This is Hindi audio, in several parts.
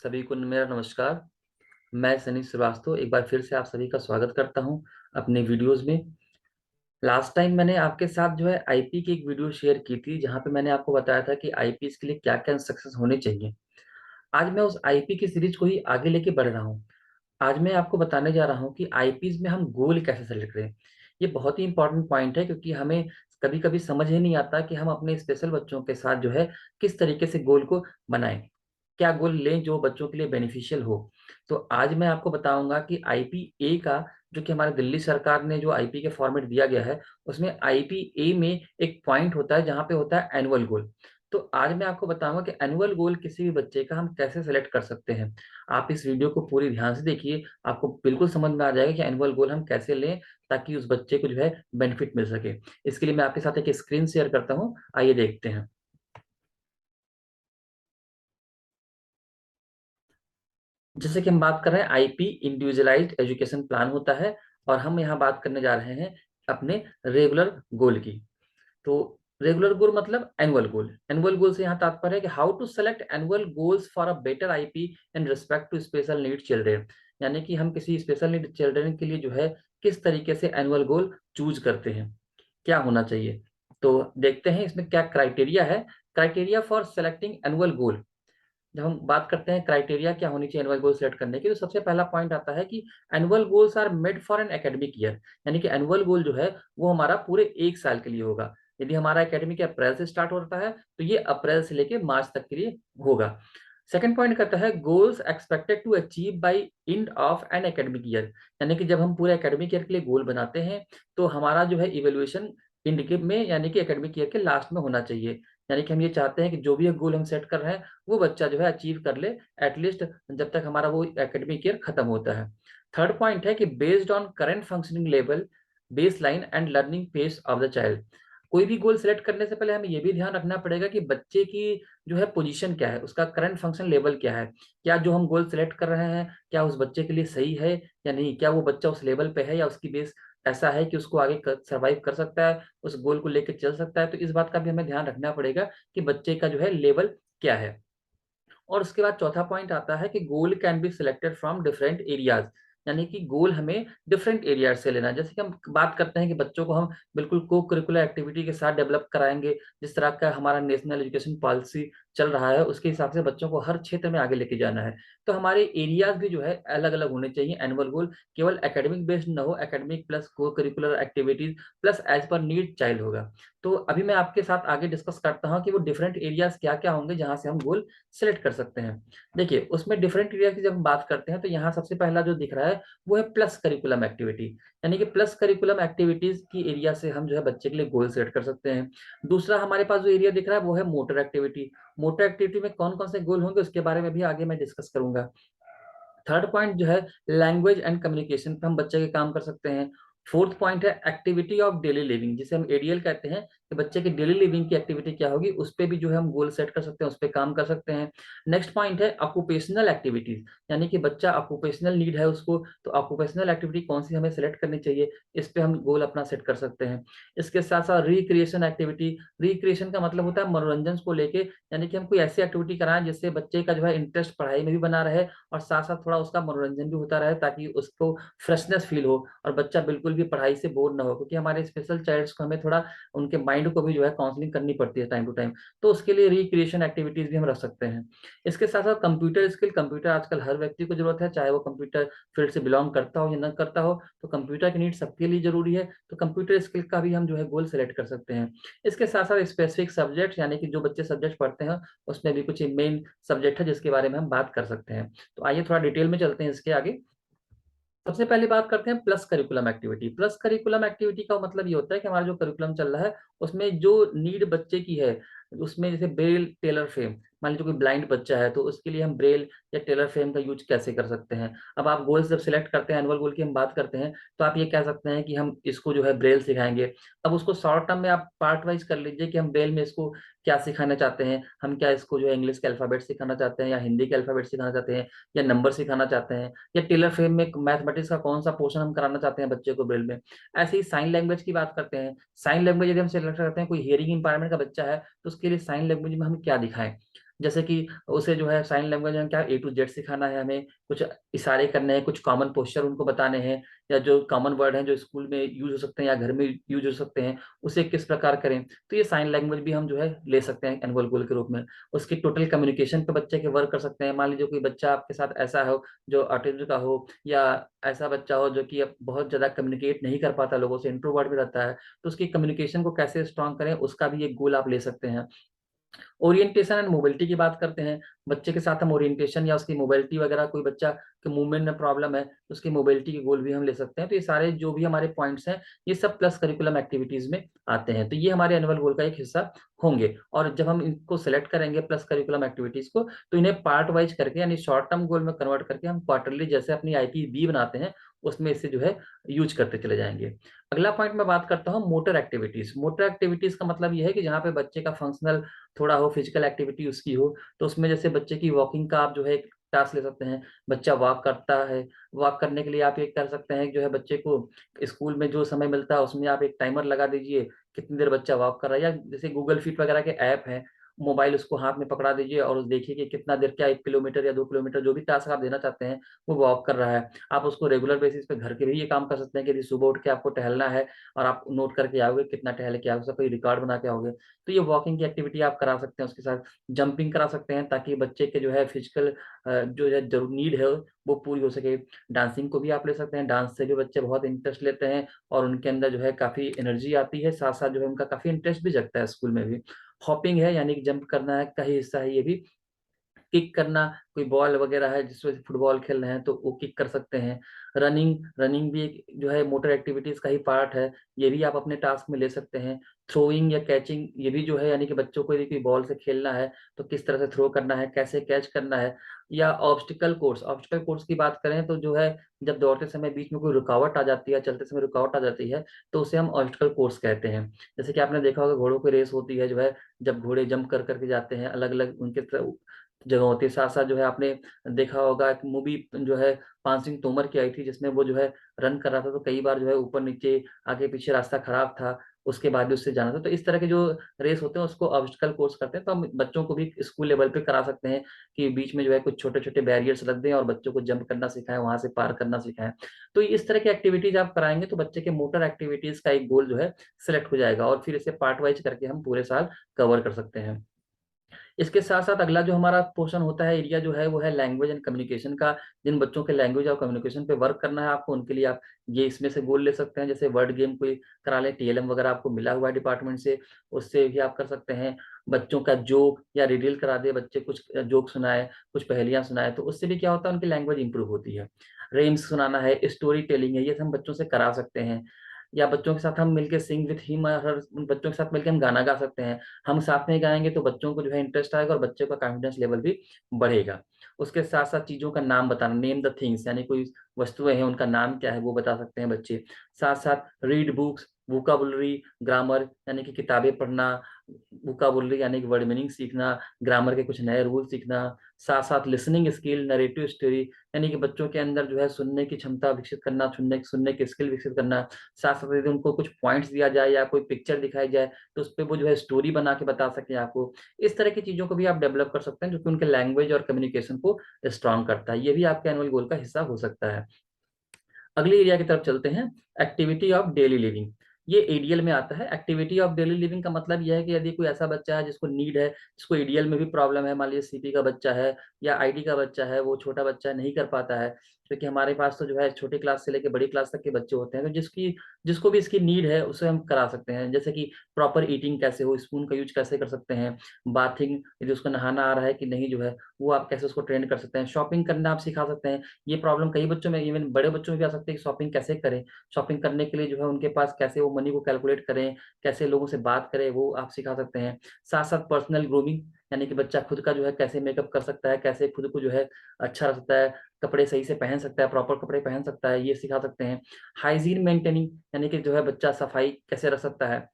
सभी को मेरा नमस्कार। मैं सनी श्रीवास्तव एक बार फिर से आप सभी का स्वागत करता हूं अपने वीडियोस में। लास्ट टाइम मैंने आपके साथ आईपी की एक वीडियो शेयर की थी, जहां पे मैंने आपको बताया था कि आईपीएस के लिए क्या क्या इंस्ट्रक्शंस होने चाहिए। आज मैं उस आईपी की सीरीज को ही आगे लेके बढ़ रहा हूं। आज मैं आपको बताने जा रहा हूं कि आईपीएस में हम गोल कैसे सेलेक्ट करें। ये बहुत ही इंपॉर्टेंट पॉइंट है, क्योंकि हमें कभी कभी समझ ही नहीं आता कि हम अपने स्पेशल बच्चों के साथ किस तरीके से गोल को बनाएं, क्या गोल लें जो बच्चों के लिए बेनिफिशियल हो। तो आज मैं आपको बताऊंगा कि आईपीए का, जो कि हमारे दिल्ली सरकार ने जो आईपी के फॉर्मेट दिया गया है, उसमें आईपीए में एक पॉइंट होता है जहां पे होता है एनुअल गोल। तो आज मैं आपको बताऊंगा कि एनुअल गोल किसी भी बच्चे का हम कैसे सेलेक्ट कर सकते हैं। आप इस वीडियो को पूरी ध्यान से देखिए, आपको बिल्कुल समझ में आ जाएगा कि एनुअल गोल हम कैसे लें ताकि उस बच्चे को बेनिफिट मिल सके। इसके लिए मैं आपके साथ एक स्क्रीन शेयर करता हूँ, आइए देखते हैं। जैसे कि हम बात कर रहे हैं, आईपी इंडिविजुअलाइज्ड एजुकेशन प्लान होता है, और हम यहाँ बात करने जा रहे हैं अपने रेगुलर गोल की। तो रेगुलर गोल मतलब एनुअल गोल। एनुअल गोल से यहाँ तात्पर्य है कि how to select annual goals for a better IP in respect to special need children. यानी कि हम किसी स्पेशल नीड चिल्ड्रेन के लिए किस तरीके से एनुअल गोल चूज करते हैं, क्या होना चाहिए। तो देखते हैं इसमें क्या क्राइटेरिया है। क्राइटेरिया फॉर सेलेक्टिंग एनुअल गोल। जब हम बात करते हैं क्राइटेरिया क्या होनी चाहिए एनुअल गोल सेलेक्ट करने की, तो सबसे पहला पॉइंट आता है कि annual goals are made for an academic year. यानी कि एनुअल गोल वो हमारा पूरे एक साल के लिए होगा। यदि हमारा एकेडमिक अप्रैल से स्टार्ट होता है तो ये अप्रैल से लेके मार्च तक के लिए होगा। सेकंड पॉइंट कहता है goals expected to achieve by end of an academic year. यानी कि जब हम पूरे एकेडमिक ईयर के लिए गोल बनाते हैं तो हमारा इवेल्युएशन एंड के में, यानी कि एकेडमिक ईयर के लास्ट में होना चाहिए। यानी कि हम ये चाहते हैं कि जो भी गोल हम सेट कर रहे हैं वो बच्चा अचीव कर ले, एटलीस्ट जब तक हमारा वो एकेडमिक ईयर खत्म होता है। थर्ड पॉइंट है कि based on current functioning level, baseline and learning pace of the child. कोई भी गोल सेलेक्ट करने से पहले हमें ये भी ध्यान रखना पड़ेगा कि बच्चे की पोजीशन क्या है, उसका करंट फंक्शन लेवल क्या है। क्या जो हम गोल सेलेक्ट कर रहे हैं क्या उस बच्चे के लिए सही है या नहीं, क्या वो बच्चा उस लेवल पे है या उसकी बेस ऐसा है कि उसको आगे सर्वाइव कर सकता है, उस गोल को लेकर चल सकता है। तो इस बात का भी हमें ध्यान रखना पड़ेगा कि बच्चे का लेवल क्या है। और उसके बाद चौथा पॉइंट आता है कि goal can be selected from different areas. यानी कि गोल हमें डिफरेंट एरिया से लेना है। जैसे कि हम बात करते हैं कि बच्चों को हम बिल्कुल को करिकुलर एक्टिविटी के साथ डेवलप कराएंगे, जिस तरह का हमारा नेशनल एजुकेशन पॉलिसी चल रहा है उसके हिसाब से बच्चों को हर क्षेत्र में आगे लेके जाना है। तो हमारे एरियाज भी अलग अलग होने चाहिए। एनुअल गोल केवल एकेडमिक बेस्ड न हो, academic plus cocurricular activities plus as per need child होगा। तो अभी मैं आपके साथ आगे डिस्कस करता हूँ कि वो डिफरेंट एरियाज क्या क्या होंगे जहां से हम गोल सेलेक्ट कर सकते हैं। देखिए, उसमें डिफरेंट एरिया की जब हम बात करते हैं तो यहाँ सबसे पहला जो दिख रहा है वो है प्लस करिकुलम एक्टिविटी। यानी कि प्लस करिकुलम एक्टिविटीज की एरिया से हम बच्चे के लिए गोल सेट कर सकते हैं। दूसरा हमारे पास जो एरिया दिख रहा है वो है मोटर एक्टिविटी। मोटर एक्टिविटी में कौन कौन से गोल होंगे उसके बारे में भी आगे मैं डिस्कस करूंगा। Third point language and communication पे हम बच्चे के काम कर सकते हैं। फोर्थ पॉइंट है एक्टिविटी ऑफ डेली लिविंग, जिसे हम एडीएल कहते हैं, कि बच्चे की डेली लिविंग की एक्टिविटी क्या होगी उस पे भी हम गोल सेट कर सकते हैं, उस पे काम कर सकते हैं। नेक्स्ट पॉइंट है ऑक्यूपेशनल एक्टिविटीज। यानी कि बच्चा ऑक्यूपेशनल नीड है उसको, तो ऑक्यूपेशनल एक्टिविटी कौन सी हमें सेलेक्ट करनी चाहिए, इस पे हम गोल अपना सेट कर सकते हैं। इसके साथ साथ रिक्रिएशन एक्टिविटी। रिक्रिएशन का मतलब होता है मनोरंजन को लेके, यानी कि हम कोई ऐसी एक्टिविटी कराएं जिससे बच्चे का इंटरेस्ट पढ़ाई में भी बना रहे और साथ साथ थोड़ा उसका मनोरंजन भी होता रहे, ताकि उसको फ्रेशनेस फील हो और बच्चा बिल्कुल भी पढ़ाई से बोर ना हो। क्योंकि हमारे स्पेशल चाइल्ड्स को हमें थोड़ा उनके माइंड को भी काउंसलिंग करनी पड़ती है टाइम टू टाइम। तो उसके लिए रिक्रिएशन एक्टिविटीज भी हम रख सकते हैं। इसके साथ साथ कंप्यूटर स्किल। कंप्यूटर आजकल हर व्यक्ति को जरूरत है, चाहे वो कंप्यूटर फील्ड से बिलोंग करता हो या न करता हो, तो कंप्यूटर की नीड सबके लिए जरूरी है। तो कंप्यूटर स्किल का भी हम गोल सेलेक्ट कर सकते हैं। इसके साथ साथ स्पेसिफिक सब्जेक्ट, यानी कि जो बच्चे सब्जेक्ट पढ़ते हैं उसमें भी कुछ मेन सब्जेक्ट है जिसके बारे में हम बात कर सकते हैं। तो आइए थोड़ा डिटेल में चलते हैं इसके आगे। सबसे पहले बात करते हैं plus curriculum activity. Plus curriculum activity का मतलब ये होता है कि हमारा जो करिकुलम चल रहा है उसमें जो नीड बच्चे की है, उसमें जैसे ब्रेल टेलर फ्रेम, मान लीजिए कोई ब्लाइंड बच्चा है तो उसके लिए हम ब्रेल या टेलर फ्रेम का यूज कैसे कर सकते हैं। अब आप गोल जब सिलेक्ट करते हैं, एनुअल गोल की हम बात करते हैं, तो आप ये कह सकते हैं कि हम इसको ब्रेल सिखाएंगे। अब उसको शॉर्ट टर्म में आप पार्ट वाइज कर लीजिए कि हम ब्रेल में इसको क्या सिखाना चाहते हैं। हम क्या इसको इंग्लिश के अल्फाबेट सिखाना चाहते हैं या हिंदी के अल्फाबेट सिखाना चाहते हैं या नंबर सिखाना चाहते हैं, या टेलर फ्रेम में मैथमेटिक्स का कौन सा पोर्शन हम कराना चाहते हैं बच्चे को ब्रेल में। ऐसे ही साइन लैंग्वेज की बात करते हैं। साइन लैंग्वेज यदि हम सेलेक्ट करते हैं, कोई हियरिंग इंपायरमेंट का बच्चा है तो उसके लिए साइन लैंग्वेज में हम क्या दिखाएं। जैसे कि उसे जो है साइन लैंग्वेज में क्या A to Z सिखाना है, हमें कुछ इशारे करने हैं, कुछ कॉमन पोस्चर उनको बताने हैं, या जो कॉमन वर्ड हैं जो स्कूल में यूज हो सकते हैं या घर में यूज हो सकते हैं, उसे किस प्रकार करें। तो ये साइन लैंग्वेज भी हम जो है ले सकते हैं एनुअल गोल के रूप में। उसकी टोटल कम्युनिकेशन पे बच्चे के वर्क कर सकते हैं। मान लीजिए कोई बच्चा आपके साथ ऐसा हो जो ऑटिज्म का हो, या ऐसा बच्चा हो जो कि अब बहुत ज्यादा कम्युनिकेट नहीं कर पाता लोगों से, इंट्रोवर्ट भी रहता है, तो उसकी कम्युनिकेशन को कैसे स्ट्रांग करें, उसका भी एक गोल आप ले सकते हैं। ओरिएंटेशन एंड मोबिलिटी की बात करते हैं, बच्चे के साथ हम ओरिएंटेशन या उसकी मोबिलिटी वगैरह, कोई बच्चा के मूवमेंट में प्रॉब्लम है तो उसकी मोबिलिटी के गोल भी हम ले सकते हैं। तो ये सारे जो भी हमारे पॉइंट्स हैं, ये सब प्लस करिकुलम एक्टिविटीज में आते हैं, तो ये हमारे एनुअल गोल का एक हिस्सा होंगे। और जब हम इनको सेलेक्ट करेंगे प्लस करिकुलम एक्टिविटीज को, तो इन्हें पार्ट वाइज करके यानी शॉर्ट टर्म गोल में कन्वर्ट करके हम क्वार्टरली जैसे अपनी IPB बनाते हैं, उसमें इसे जो है यूज करते चले जाएंगे। अगला पॉइंट मैं बात करता हूँ मोटर एक्टिविटीज। मोटर एक्टिविटीज का मतलब यह है कि जहाँ पे बच्चे का फंक्शनल थोड़ा हो, फिजिकल एक्टिविटी उसकी हो, तो उसमें जैसे बच्चे की वॉकिंग का आप जो है एक टास्क ले सकते हैं। बच्चा वॉक करता है, वॉक करने के लिए आप ये कर सकते हैं जो है बच्चे को स्कूल में जो समय मिलता है उसमें आप एक टाइमर लगा दीजिए कितनी देर बच्चा वॉक कर रहा है, या जैसे गूगल फीट वगैरह के ऐप हैं, मोबाइल उसको हाथ में पकड़ा दीजिए और देखिए कि कितना देर, क्या 1 किलोमीटर या 2 किलोमीटर, जो भी टास्क आप देना चाहते हैं वो वॉक कर रहा है। आप उसको रेगुलर बेसिस पे घर के भी ये काम कर सकते हैं कि यदि सुबह उठ के आपको टहलना है और आप नोट करके आओगे कितना टहल के आओगे, उसका कोई रिकॉर्ड बना के आओगे, तो ये वॉकिंग की एक्टिविटी आप करा सकते हैं। उसके साथ जंपिंग करा सकते हैं ताकि बच्चे के जो है फिजिकल जो है जरूर नीड है वो पूरी हो सके। डांसिंग को भी आप ले सकते हैं, डांस से भी बच्चे बहुत इंटरेस्ट लेते हैं और उनके अंदर जो है काफी एनर्जी आती है, साथ साथ जो है उनका काफी इंटरेस्ट भी जगता है स्कूल में भी। हॉपिंग है यानी कि जंप करना है का ही हिस्सा है ये भी। किक करना, कोई बॉल वगैरह है जिसमें फुटबॉल खेल रहे हैं तो वो किक कर सकते हैं। रनिंग, रनिंग भी एक जो है मोटर एक्टिविटीज का ही पार्ट है, ये भी आप अपने टास्क में ले सकते हैं। थ्रोइंग या कैचिंग, ये भी जो है यानी कि बच्चों को यदि कोई बॉल से खेलना है तो किस तरह से थ्रो करना है, कैसे कैच करना है। या ऑब्स्टिकल कोर्स, ऑब्स्टिकल कोर्स की बात करें तो जो है जब दौड़ते समय बीच में कोई रुकावट आ जाती है, चलते समय रुकावट आ जाती है, तो उसे हम ऑब्स्टिकल कोर्स कहते हैं। जैसे कि आपने देखा होगा घोड़ों की रेस होती है जो है, जब घोड़े जंप कर करके जाते हैं अलग अलग उनके जगह होती है। साथ साथ जो है आपने देखा होगा एक मूवी जो है पान सिंह तोमर की आई थी जिसमें वो जो है रन कर रहा था, तो कई बार जो है ऊपर नीचे आगे पीछे रास्ता खराब था, उसके बाद भी उससे जाना था। तो इस तरह के जो रेस होते हैं उसको ऑब्स्टिकल कोर्स करते हैं। तो हम बच्चों को भी स्कूल लेवल पे करा सकते हैं कि बीच में जो है कुछ छोटे छोटे बैरियर्स रख दें और बच्चों को जंप करना सिखाएं, वहां से पार करना सिखाएं। तो इस तरह की एक्टिविटीज आप कराएंगे तो बच्चे के मोटर एक्टिविटीज का एक गोल जो है सिलेक्ट हो जाएगा, और फिर इसे पार्ट वाइज करके हम पूरे साल कवर कर सकते हैं। इसके साथ साथ अगला जो हमारा पोर्शन होता है, एरिया जो है, वो है लैंग्वेज एंड कम्युनिकेशन का। जिन बच्चों के लैंग्वेज और कम्युनिकेशन पे वर्क करना है आपको, उनके लिए आप ये इसमें से गोल ले सकते हैं। जैसे वर्ड गेम कोई करा लें, TLM वगैरह आपको मिला हुआ है डिपार्टमेंट से, उससे भी आप कर सकते हैं। बच्चों का जोक या रिडल करा दे, बच्चे कुछ जोक सुनाए, कुछ पहेलियां सुनाए, तो उससे भी क्या होता है उनकी लैंग्वेज इंप्रूव होती है। रेम्स सुनाना है, स्टोरी टेलिंग है, ये सब हम बच्चों से करा सकते हैं। या बच्चों के साथ हम मिलके सिंग विथ हिम, हर उन बच्चों के साथ मिलकर हम गाना गा सकते हैं। हम साथ में गाएंगे तो बच्चों को जो है इंटरेस्ट आएगा और बच्चों का कॉन्फिडेंस लेवल भी बढ़ेगा। उसके साथ साथ चीजों का नाम बताना, नेम द थिंग्स, यानी कोई वस्तुएं हैं उनका नाम क्या है वो बता सकते हैं बच्चे। साथ साथ रीड बुक्स, वोकाबुलरी, ग्रामर यानी कि किताबें पढ़ना, वोकाबुलरी यानी कि वर्ड मीनिंग सीखना, ग्रामर के कुछ नए रूल सीखना। साथ साथ लिसनिंग स्किल, नरेटिव स्टोरी यानी कि बच्चों के अंदर जो है सुनने की क्षमता विकसित करना, सुनने सुनने की स्किल विकसित करना। साथ साथ यदि उनको कुछ पॉइंट्स दिया जाए या कोई पिक्चर दिखाई जाए तो उस पर वो जो है स्टोरी बना के बता सके आपको। इस तरह की चीजों को भी आप डेवलप कर सकते हैं जो कि उनके लैंग्वेज और कम्युनिकेशन को स्ट्रांग करता है। ये भी आपके एनुअल गोल का हिस्सा हो सकता है। अगले एरिया की तरफ चलते हैं, एक्टिविटी ऑफ डेली लिविंग। ये ADL में आता है। एक्टिविटी ऑफ डेली लिविंग का मतलब यह है कि यदि कोई ऐसा बच्चा है जिसको नीड है, जिसको ADL में भी प्रॉब्लम है, मान लीजिए CP का बच्चा है या ID का बच्चा है, वो छोटा बच्चा नहीं कर पाता है, क्योंकि हमारे पास तो जो है छोटी क्लास से लेकर बड़ी क्लास तक के बच्चे होते हैं, तो जिसको भी इसकी नीड है उसे हम करा सकते हैं। जैसे कि प्रॉपर ईटिंग कैसे हो, स्पून का यूज कैसे कर सकते हैं, बाथिंग यदि उसको नहाना आ रहा है कि नहीं जो है वो आप कैसे उसको ट्रेन कर सकते हैं, शॉपिंग करना आप सिखा सकते हैं। ये प्रॉब्लम कई बच्चों में, इवन बड़े बच्चों में भी आ सकती है कि शॉपिंग कैसे करें, शॉपिंग करने के लिए जो है उनके पास कैसे वो मनी को कैलकुलेट करें, कैसे लोगों से बात करें, वो आप सिखा सकते हैं। साथ साथ पर्सनल ग्रूमिंग यानी कि बच्चा खुद का जो है कैसे मेकअप कर सकता है, कैसे खुद को जो है अच्छा रख सकता है, कपड़े सही से पहन सकता है, प्रॉपर कपड़े पहन सकता है, ये सिखा सकते हैं। हाइजीन मेंटेनिंग यानी कि जो है बच्चा सफाई कैसे रख सकता है,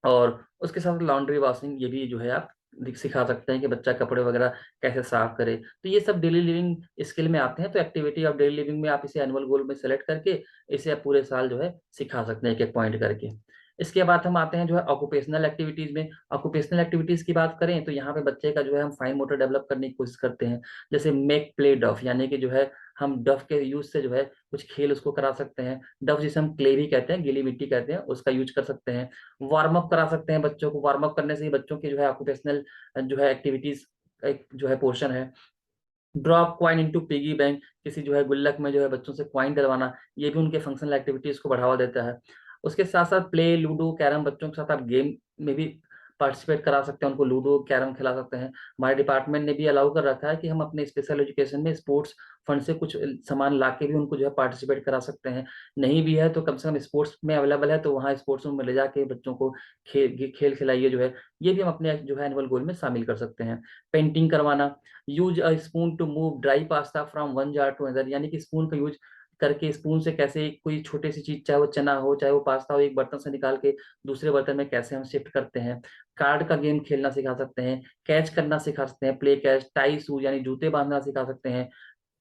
और उसके साथ लॉन्ड्री वॉशिंग, ये भी जो है आप सिखा सकते हैं कि बच्चा कपड़े वगैरह कैसे साफ करे। तो ये सब डेली लिविंग स्किल में आते हैं। तो एक्टिविटी ऑफ डेली लिविंग में आप इसे एनुअल गोल में सेलेक्ट करके इसे आप पूरे साल जो है सिखा सकते हैं एक एक पॉइंट करके। इसके बाद हम आते हैं जो है ऑक्यूपेशनल एक्टिविटीज में। ऑक्यूपेशनल एक्टिविटीज की बात करें तो यहाँ पे बच्चे का जो है हम फाइन मोटर डेवलप करने की कोशिश करते हैं। जैसे मेक प्ले डफ, यानी कि जो है हम डफ के यूज से जो है कुछ खेल उसको करा सकते हैं। डफ जिसे हम क्ले भी कहते हैं, गीली मिट्टी कहते हैं, उसका यूज कर सकते हैं। वार्म अप करा सकते हैं बच्चों को। वार्म अप करने से ही बच्चों की जो है ऑक्यूपेशनल जो है एक्टिविटीज एक जो है पोर्शन है। Drop coin into piggy bank, किसी जो है गुल्लक में जो है बच्चों से क्वाइन डलवाना, ये भी उनके फंक्शनल एक्टिविटीज को बढ़ावा देता है। उसके साथ साथ प्ले लूडो कैरम, बच्चों के साथ आप गेम में भी पार्टिसिपेट करा सकते हैं, उनको लूडो कैरम खिला सकते हैं। हमारे डिपार्टमेंट ने भी अलाउ कर रखा है कि हम अपने स्पेशल एजुकेशन में स्पोर्ट्स फंड से कुछ सामान ला के भी उनको जो है पार्टिसिपेट करा सकते हैं। नहीं भी है तो कम से कम स्पोर्ट्स में अवेलेबल है तो वहाँ स्पोर्ट्स में ले जाके बच्चों को खेल खेल खिलाइए जो है, ये भी हम अपने जो है एनुअल गोल में शामिल कर सकते हैं। पेंटिंग करवाना, use a spoon to move dry pasta from one jar to other, यानी कि स्पून का यूज करके स्पून से कैसे कोई छोटी सी चीज, चाहे वो चना हो चाहे वो पास्ता हो, एक बर्तन से निकाल के दूसरे बर्तन में कैसे हम शिफ्ट करते हैं। कार्ड का गेम खेलना सिखा सकते हैं। कैच करना सिखा सकते हैं, प्ले कैच। टाई शूज यानी जूते बांधना सिखा सकते हैं।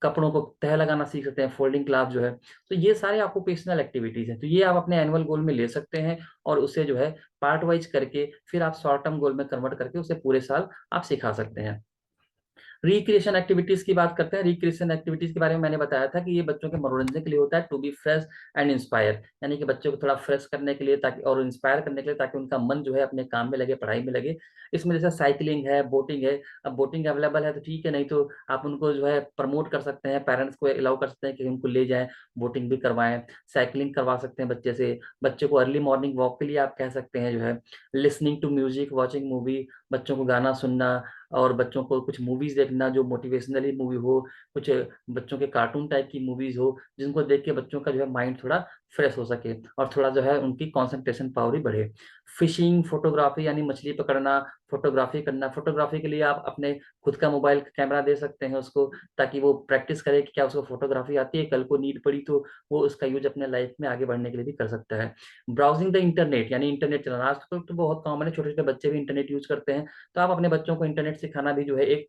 कपड़ों को तह लगाना सीख सकते हैं, फोल्डिंग क्लास जो है। तो ये सारे ऑक्यूपेशनल एक्टिविटीज हैं, तो ये आप अपने एनुअल गोल में ले सकते हैं और उसे जो है पार्ट वाइज करके फिर आप शॉर्ट टर्म गोल में कन्वर्ट करके उसे पूरे साल आप सिखा सकते हैं। रिक्रिएशन एक्टिविटीज की बात करते हैं। रिक्रिएशन एक्टिविटीज के बारे में मैंने बताया था कि ये बच्चों के मनोरंजन के लिए होता है, to be fresh and inspire, यानी कि बच्चों को थोड़ा फ्रेश करने के लिए ताकि और इंस्पायर करने के लिए ताकि उनका मन जो है अपने काम में लगे, पढ़ाई में लगे। इसमें जैसे साइकिलिंग है, बोटिंग है। अब बोटिंग अवेलेबल है तो ठीक है, नहीं तो आप उनको जो है प्रमोट कर सकते हैं, पेरेंट्स को अलाउ कर सकते हैं कि उनको ले जाएं, बोटिंग भी करवाएं। साइकिलिंग करवा सकते हैं बच्चे से। बच्चे को अर्ली मॉर्निंग वॉक के लिए आप कह सकते हैं जो है। Listening to music, watching movie, बच्चों को गाना सुनना और बच्चों को कुछ मूवीज देखना जो मोटिवेशनली मूवी हो, कुछ बच्चों के कार्टून टाइप की मूवीज हो जिनको देख के बच्चों का जो है माइंड थोड़ा फ्रेश हो सके और थोड़ा जो है उनकी कंसंट्रेशन पावर भी बढ़े। फिशिंग, फोटोग्राफी यानी मछली पकड़ना, फोटोग्राफी करना। फोटोग्राफी के लिए आप अपने खुद का मोबाइल कैमरा दे सकते हैं उसको, ताकि वो प्रैक्टिस करे कि क्या उसको फोटोग्राफी आती है, कल को नीड पड़ी तो वो उसका यूज अपने लाइफ में आगे बढ़ने के लिए भी कर सकता है। ब्राउजिंग द इंटरनेट यानी इंटरनेट चलाना, आजकल तो बहुत कॉमन है, छोटे छोटे बच्चे भी इंटरनेट यूज करते हैं, तो आप अपने बच्चों को इंटरनेट सिखाना भी जो है एक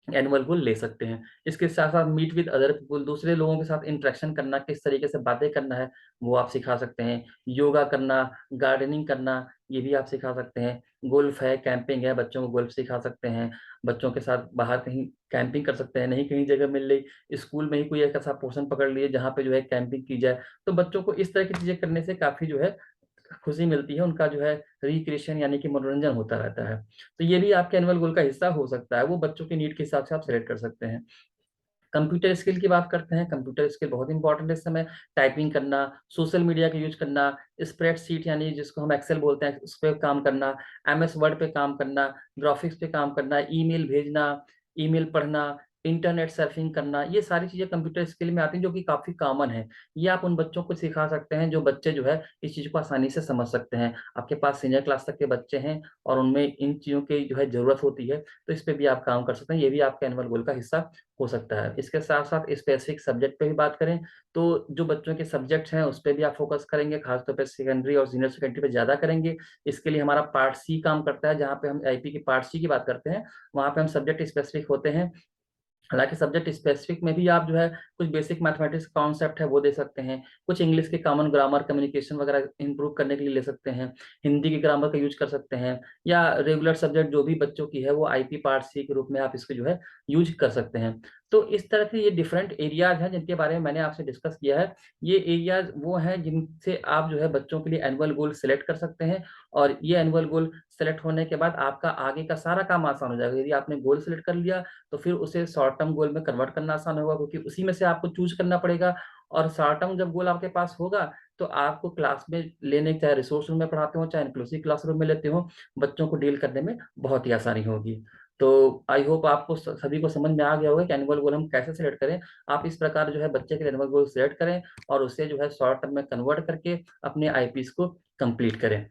एनुअल गोल ले सकते हैं। इसके साथ साथ मीट विद अदर पीपल, दूसरे लोगों के साथ इंटरेक्शन करना, किस तरीके से बातें करना है वो आप सिखा सकते हैं। योगा करना, गार्डनिंग करना, ये भी आप सिखा सकते हैं। गोल्फ है, कैंपिंग है, बच्चों को गोल्फ सिखा सकते हैं। बच्चों के साथ बाहर कहीं कैंपिंग कर सकते हैं, नहीं कहीं जगह मिल रही स्कूल में ही कोई एक ऐसा पोर्शन पकड़ लिए जहाँ पे जो है कैंपिंग की जाए। तो बच्चों को इस तरह की चीजें करने से काफी जो है खुशी मिलती है, उनका जो है रिक्रिएशन यानी कि मनोरंजन होता रहता है। तो ये भी आपके एनुअल गोल का हिस्सा हो सकता है, वो बच्चों की नीड के हिसाब से आप सेलेक्ट कर सकते हैं। कंप्यूटर स्किल की बात करते हैं। कंप्यूटर स्किल बहुत इंपॉर्टेंट है इस समय। टाइपिंग करना, सोशल मीडिया का यूज करना, स्प्रेडशीट यानी जिसको हम एक्सेल बोलते हैं उस पर काम करना, एमएस वर्ड पे काम करना, ग्राफिक्स पे काम करना, ईमेल भेजना, ईमेल पढ़ना, इंटरनेट सर्फिंग करना, ये सारी चीजें कंप्यूटर स्किल में आती हैं जो कि काफी कॉमन है। ये आप उन बच्चों को सिखा सकते हैं जो बच्चे जो है इस चीज को आसानी से समझ सकते हैं। आपके पास सीनियर क्लास तक के बच्चे हैं और उनमें इन चीजों की जो है जरूरत होती है, तो इस पे भी आप काम कर सकते हैं। ये भी आपके एनुअल गोल का हिस्सा हो सकता है। इसके साथ साथ स्पेसिफिक सब्जेक्ट पे भी बात करें तो जो बच्चों के सब्जेक्ट्स हैं उस पर भी आप फोकस करेंगे, खासतौर पे सेकेंडरी और सीनियर सेकेंडरी पे ज्यादा करेंगे। इसके लिए हमारा पार्ट सी काम करता है, जहाँ पे हम आईपी की पार्ट सी की बात करते हैं, वहाँ पे हम सब्जेक्ट स्पेसिफिक होते हैं। हालांकि सब्जेक्ट स्पेसिफिक में भी आप जो है कुछ बेसिक मैथमेटिक्स कॉन्सेप्ट है वो दे सकते हैं, कुछ इंग्लिश के कॉमन ग्रामर कम्युनिकेशन वगैरह इंप्रूव करने के लिए ले सकते हैं, हिंदी की ग्रामर का यूज कर सकते हैं, या रेगुलर सब्जेक्ट जो भी बच्चों की है वो आईपी पार्ट सी के रूप में आप इसको जो है यूज कर सकते हैं। तो इस तरह के ये डिफरेंट एरियाज हैं जिनके बारे में मैंने आपसे डिस्कस किया है। ये एरियाज वो हैं जिनसे आप जो है बच्चों के लिए एनुअल गोल सेलेक्ट कर सकते हैं, और ये एनुअल गोल सेलेक्ट होने के बाद आपका आगे का सारा काम आसान हो जाएगा। यदि आपने गोल सेलेक्ट कर लिया तो फिर उसे शॉर्ट टर्म गोल में कन्वर्ट करना आसान होगा, क्योंकि उसी में से आपको चूज करना पड़ेगा। और शॉर्ट टर्म जब गोल आपके पास होगा तो आपको क्लास में लेने, चाहे रिसोर्स रूम में पढ़ाते हो चाहे इंक्लूसिव क्लासरूम में लेते हो, बच्चों को डील करने में बहुत ही आसानी होगी। तो आई होप आपको सभी को समझ में आ गया होगा कि एनुअल गोल हम कैसे सेलेक्ट करें। आप इस प्रकार जो है बच्चे के एनुअल गोल सेलेक्ट करें और उसे जो है शॉर्ट टर्म में कन्वर्ट करके अपने आईपीएस को कंप्लीट करें।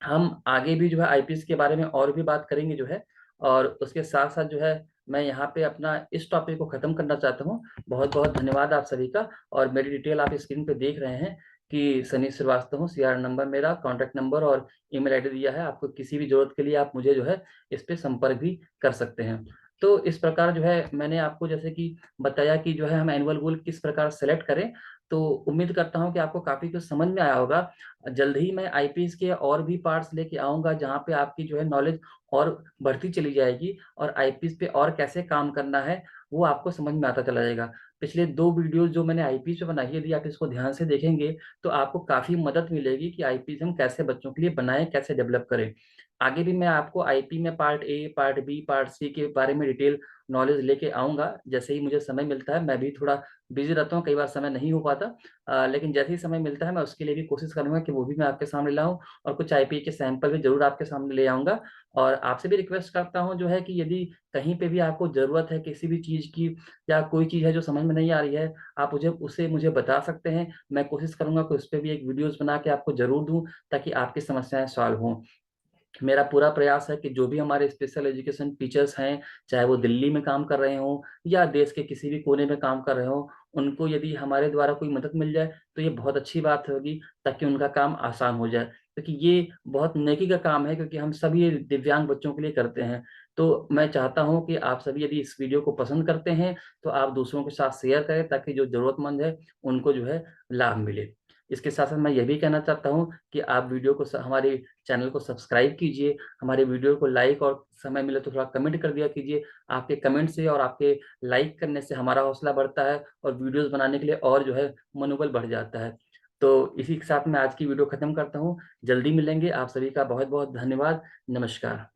हम आगे भी जो है आईपीएस के बारे में और भी बात करेंगे जो है, और उसके साथ साथ जो है मैं यहाँ पे अपना इस टॉपिक को खत्म करना चाहता हूँ। बहुत बहुत धन्यवाद आप सभी का। और मेरी डिटेल आप स्क्रीन पे देख रहे हैं कि सनी श्रीवास्तव हूँ, सीआर नंबर मेरा, कॉन्टैक्ट नंबर और ईमेल आईडी दिया है। आपको किसी भी जरूरत के लिए आप मुझे जो है इस पे संपर्क भी कर सकते हैं। तो इस प्रकार जो है मैंने आपको जैसे कि बताया कि जो है हम एनुअल गोल किस प्रकार सेलेक्ट करें। तो उम्मीद करता हूं कि आपको काफी कुछ समझ में आया होगा। जल्द ही मैं आईपीएस के और भी पार्ट्स लेके आऊंगा जहां पे आपकी जो है नॉलेज और बढ़ती चली जाएगी और आईपीएस पे और कैसे काम करना है वो आपको समझ में आता चला जाएगा। पिछले 2 वीडियोस जो मैंने आईपीएस पे बनाई है, यदि आप इसको ध्यान से देखेंगे तो आपको काफी मदद मिलेगी कि आईपीएस हम कैसे बच्चों के लिए बनाएं, कैसे डेवलप करें। आगे भी मैं आपको आईपी में part A, part B, part C के बारे में डिटेल नॉलेज लेके आऊंगा। जैसे ही मुझे समय मिलता है, मैं भी थोड़ा बिजी रहता हूँ, कई बार समय नहीं हो पाता, लेकिन जैसे ही समय मिलता है मैं उसके लिए भी कोशिश करूंगा कि वो भी मैं आपके सामने लाऊं और कुछ आईपी के सैंपल भी जरूर आपके सामने ले आऊंगा। और आपसे भी रिक्वेस्ट करता हूं जो है कि यदि कहीं पे भी आपको जरूरत है किसी भी चीज की या कोई चीज है जो समझ में नहीं आ रही है, आप मुझे बता सकते हैं। मैं कोशिश करूंगा कि उस पर भी एक वीडियोस बना के आपको जरूर दूं ताकि आपकी समस्याएं सॉल्व हों। मेरा पूरा प्रयास है कि जो भी हमारे स्पेशल एजुकेशन टीचर्स हैं, चाहे वो दिल्ली में काम कर रहे हों या देश के किसी भी कोने में काम कर रहे हों, उनको यदि हमारे द्वारा कोई मदद मिल जाए तो ये बहुत अच्छी बात होगी ताकि उनका काम आसान हो जाए। क्योंकि ये बहुत नेकी का काम है, क्योंकि हम सभी ये दिव्यांग बच्चों के लिए करते हैं। तो मैं चाहता हूं कि आप सभी यदि इस वीडियो को पसंद करते हैं तो आप दूसरों के साथ शेयर करें ताकि जो जरूरतमंद है उनको जो है लाभ मिले। इसके साथ साथ मैं ये भी कहना चाहता हूं कि आप वीडियो को हमारे चैनल को सब्सक्राइब कीजिए, हमारे वीडियो को लाइक और समय मिले तो थोड़ा कमेंट कर दिया कीजिए। आपके कमेंट से और आपके लाइक करने से हमारा हौसला बढ़ता है और वीडियोस बनाने के लिए और जो है मनोबल बढ़ जाता है। तो इसी के साथ मैं आज की वीडियो खत्म करता हूँ। जल्दी मिलेंगे। आप सभी का बहुत बहुत धन्यवाद। नमस्कार।